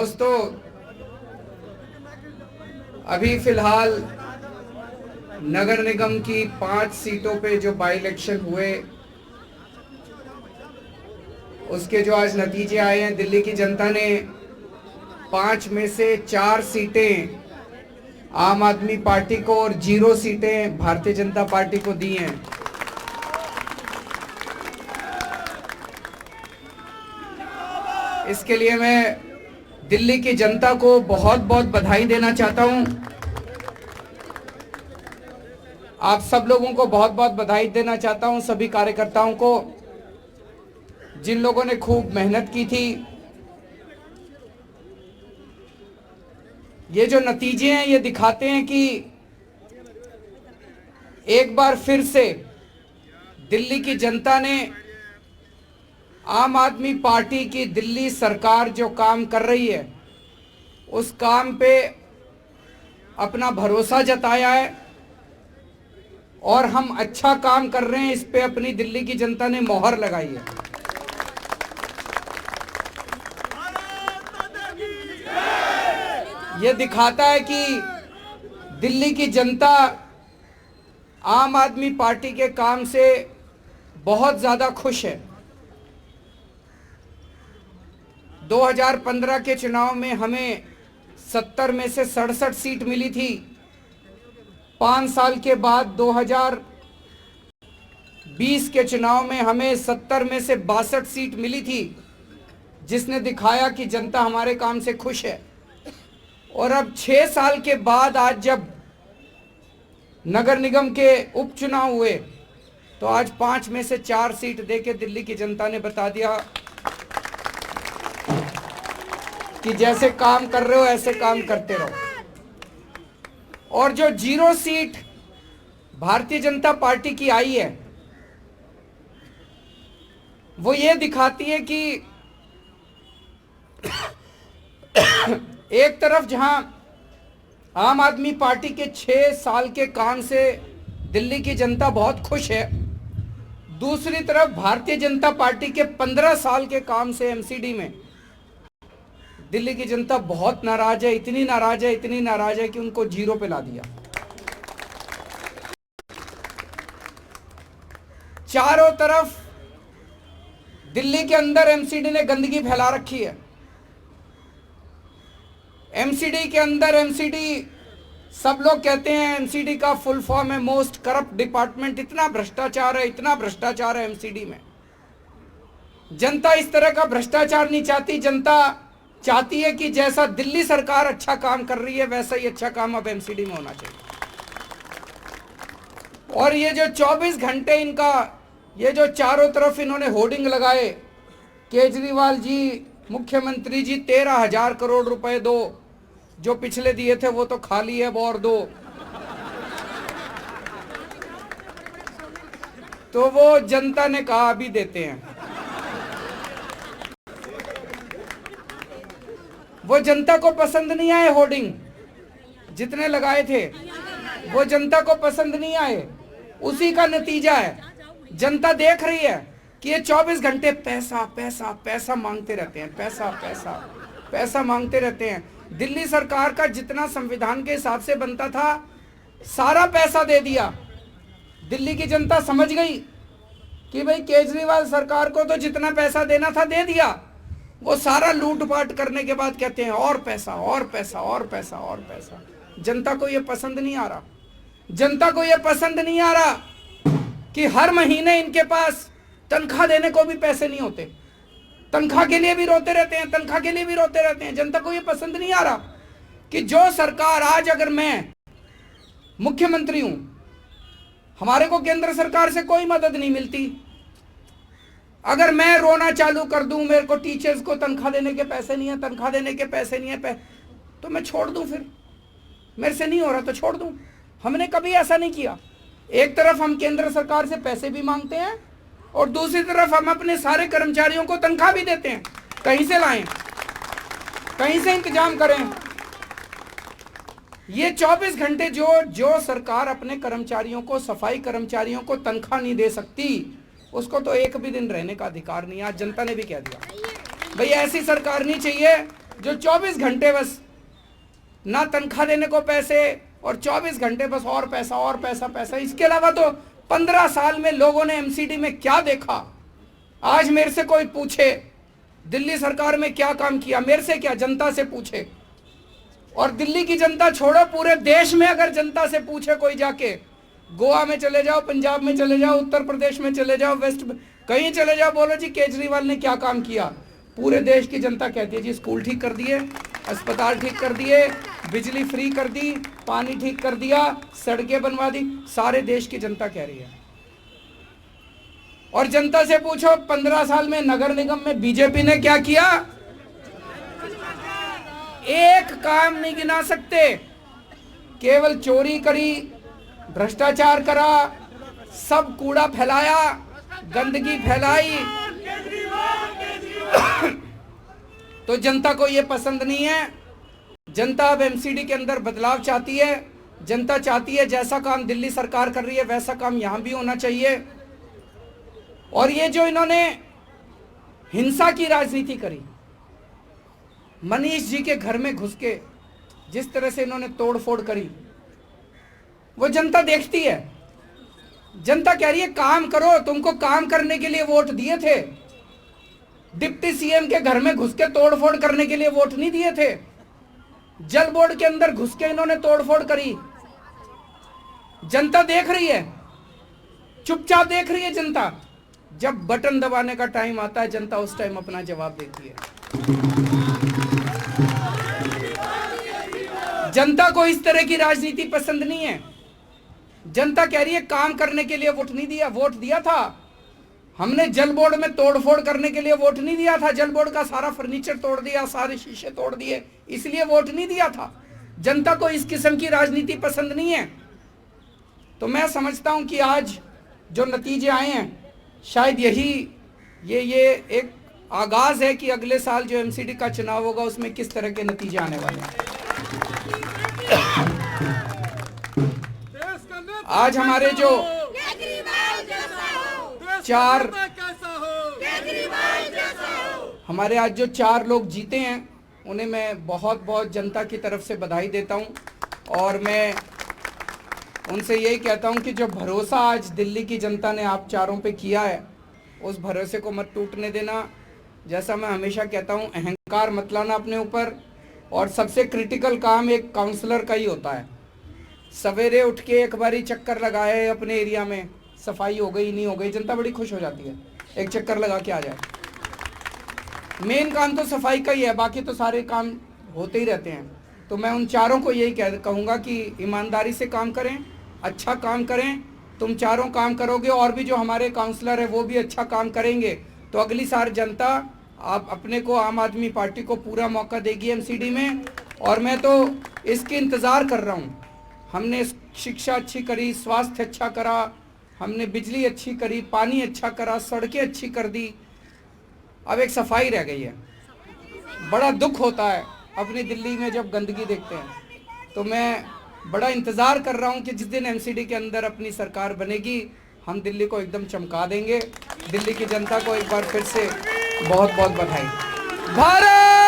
दोस्तों, अभी फिलहाल नगर निगम की 5 सीटों पे जो बाई इलेक्शन हुए उसके जो आज नतीजे आए हैं, दिल्ली की जनता ने 5 में से 4 सीटें आम आदमी पार्टी को और 0 सीटें भारतीय जनता पार्टी को दी हैं। इसके लिए मैं दिल्ली की जनता को बहुत बहुत बधाई देना चाहता हूं। आप सब लोगों को बहुत बहुत बधाई देना चाहता हूं, सभी कार्यकर्ताओं को, जिन लोगों ने खूब मेहनत की थी। ये जो नतीजे हैं ये दिखाते हैं कि एक बार फिर से दिल्ली की जनता ने आम आदमी पार्टी की दिल्ली सरकार जो काम कर रही है उस काम पे अपना भरोसा जताया है और हम अच्छा काम कर रहे हैं, इस पे अपनी दिल्ली की जनता ने मोहर लगाई है। ये दिखाता है कि दिल्ली की जनता आम आदमी पार्टी के काम से बहुत ज्यादा खुश है। 2015 के चुनाव में हमें 70 में से 67 सीट मिली थी। 5 साल के बाद 2020 के चुनाव में हमें 70 में से 62 सीट मिली थी, जिसने दिखाया कि जनता हमारे काम से खुश है। और अब 6 साल के बाद आज जब नगर निगम के उपचुनाव हुए तो आज 5 में से 4 सीट देके दिल्ली की जनता ने बता दिया कि जैसे काम कर रहे हो ऐसे काम करते रहो। और जो 0 सीट भारतीय जनता पार्टी की आई है वो ये दिखाती है कि एक तरफ जहां आम आदमी पार्टी के 6 साल के काम से दिल्ली की जनता बहुत खुश है, दूसरी तरफ भारतीय जनता पार्टी के 15 साल के काम से एमसीडी में दिल्ली की जनता बहुत नाराज है। इतनी नाराज है कि उनको 0 पे ला दिया। चारों तरफ दिल्ली के अंदर एमसीडी ने गंदगी फैला रखी है। एमसीडी के अंदर सब लोग कहते हैं एमसीडी का फुल फॉर्म है मोस्ट करप्ट डिपार्टमेंट। इतना भ्रष्टाचार है एमसीडी में। जनता इस तरह का भ्रष्टाचार नहीं चाहती। जनता चाहती है कि जैसा दिल्ली सरकार अच्छा काम कर रही है वैसा ही अच्छा काम अब एमसीडी में होना चाहिए। और ये जो 24 घंटे इनका ये जो चारों तरफ इन्होंने होर्डिंग लगाए, केजरीवाल जी, मुख्यमंत्री जी 13,000 करोड़ रुपए दो, जो पिछले दिए थे वो तो खाली है, वो और दो। तो वो जनता ने कहा अभी देते हैं। वो जनता को पसंद नहीं आए होर्डिंग जितने लगाए थे, वो जनता को पसंद नहीं आए। उसी का नतीजा है जनता देख रही है कि ये 24 घंटे पैसा मांगते रहते हैं, पैसा मांगते रहते हैं। दिल्ली सरकार का जितना संविधान के हिसाब से बनता था सारा पैसा दे दिया। दिल्ली की जनता समझ गई कि भाई केजरीवाल सरकार को तो जितना पैसा देना था दे दिया। वो सारा लूटपाट करने के बाद कहते हैं और पैसा। जनता को ये पसंद नहीं आ रहा। जनता को ये पसंद नहीं आ रहा कि हर महीने इनके पास तनख्वाह देने को भी पैसे नहीं होते। तनख्वाह के लिए भी रोते रहते हैं। जनता को ये पसंद नहीं आ रहा कि जो सरकार आज, अगर मैं मुख्यमंत्री हूं, हमारे को केंद्र सरकार से कोई मदद नहीं मिलती। अगर मैं रोना चालू कर दूं, मेरे को टीचर्स को तनख्वाह देने के पैसे नहीं है, तो मैं छोड़ दूं। फिर मेरे से नहीं हो रहा तो छोड़ दूं। हमने कभी ऐसा नहीं किया। एक तरफ हम केंद्र सरकार से पैसे भी मांगते हैं और दूसरी तरफ हम अपने सारे कर्मचारियों को तनख्वाह भी देते हैं। कहीं से लाएं, कहीं से इंतजाम करें। ये 24 घंटे जो सरकार अपने कर्मचारियों को, सफाई कर्मचारियों को तनख्वाह नहीं दे सकती, उसको तो एक भी दिन रहने का अधिकार नहीं। आज जनता ने भी कह दिया भाई ऐसी सरकार नहीं चाहिए जो 24 घंटे बस ना तनख्वाह देने को पैसे और 24 घंटे बस और पैसा और पैसा पैसा। इसके अलावा तो 15 साल में लोगों ने एमसीडी में क्या देखा? आज मेरे से कोई पूछे दिल्ली सरकार में क्या काम किया, मेरे से क्या, जनता से पूछे। और दिल्ली की जनता छोड़ो, पूरे देश में अगर जनता से पूछे कोई जाके, गोवा में चले जाओ, पंजाब में चले जाओ, उत्तर प्रदेश में चले जाओ, वेस्ट कहीं चले जाओ, बोलो जी केजरीवाल ने क्या काम किया, पूरे देश की जनता कहती है जी स्कूल ठीक कर दिए, अस्पताल ठीक कर दिए, बिजली फ्री कर दी, पानी ठीक कर दिया, सड़कें बनवा दी। सारे देश की जनता कह रही है। और जनता से पूछो 15 साल में नगर निगम में बीजेपी ने क्या किया? एक काम नहीं गिना सकते। केवल चोरी करी, भ्रष्टाचार करा, सब कूड़ा फैलाया, गंदगी फैलाई। तो जनता को यह पसंद नहीं है। जनता अब एमसीडी के अंदर बदलाव चाहती है। जनता चाहती है जैसा काम दिल्ली सरकार कर रही है वैसा काम यहां भी होना चाहिए। और ये जो इन्होंने हिंसा की राजनीति करी, मनीष जी के घर में घुस के जिस तरह से इन्होंने तोड़फोड़ करी, वो जनता देखती है। जनता कह रही है काम करो, तुमको काम करने के लिए वोट दिए थे। डिप्टी सीएम के घर में घुस के तोड़फोड़ करने के लिए वोट नहीं दिए थे। जल बोर्ड के अंदर घुस के इन्होंने तोड़फोड़ करी। जनता देख रही है, चुपचाप देख रही है जनता। जब बटन दबाने का टाइम आता है जनता उस टाइम अपना जवाब देती है। जनता को इस तरह की राजनीति पसंद नहीं है। जनता कह रही है काम करने के लिए वोट नहीं दिया। वोट दिया था हमने, जल बोर्ड में तोड़फोड़ करने के लिए वोट नहीं दिया था। जल बोर्ड का सारा फर्नीचर तोड़ दिया, सारे शीशे तोड़ दिए, इसलिए वोट नहीं दिया था। जनता को इस किस्म की राजनीति पसंद नहीं है। तो मैं समझता हूं कि आज जो नतीजे आए हैं, शायद यही ये एक आगाज है कि अगले साल जो एमसीडी का चुनाव होगा उसमें किस तरह के नतीजे आने वाले हैं। आज हमारे जो चार लोग जीते हैं उन्हें मैं बहुत बहुत जनता की तरफ से बधाई देता हूं। और मैं उनसे यही कहता हूं कि जो भरोसा आज दिल्ली की जनता ने आप चारों पे किया है, उस भरोसे को मत टूटने देना। जैसा मैं हमेशा कहता हूं, अहंकार मत लाना अपने ऊपर। और सबसे क्रिटिकल काम एक काउंसलर का ही होता है। सवेरे उठ के एक बारी चक्कर लगाए अपने एरिया में, सफाई हो गई नहीं हो गई, जनता बड़ी खुश हो जाती है, एक चक्कर लगा के आ जाए। मेन काम तो सफाई का ही है, बाकी तो सारे काम होते ही रहते हैं। तो मैं उन चारों को यही कहूँगा कि ईमानदारी से काम करें, अच्छा काम करें। तुम चारों काम करोगे और भी जो हमारे काउंसलर है वो भी अच्छा काम करेंगे, तो अगली साल जनता आप अपने को, आम आदमी पार्टी को पूरा मौका देगी एमसीडी में। और मैं तो इसकी इंतज़ार कर रहा हूँ। हमने शिक्षा अच्छी करी, स्वास्थ्य अच्छा करा, हमने बिजली अच्छी करी, पानी अच्छा करा, सड़कें अच्छी कर दी, अब एक सफाई रह गई है। बड़ा दुख होता है अपनी दिल्ली में जब गंदगी देखते हैं। तो मैं बड़ा इंतज़ार कर रहा हूं कि जिस दिन एमसीडी के अंदर अपनी सरकार बनेगी, हम दिल्ली को एकदम चमका देंगे। दिल्ली की जनता को एक बार फिर से बहुत बहुत बधाई। भारत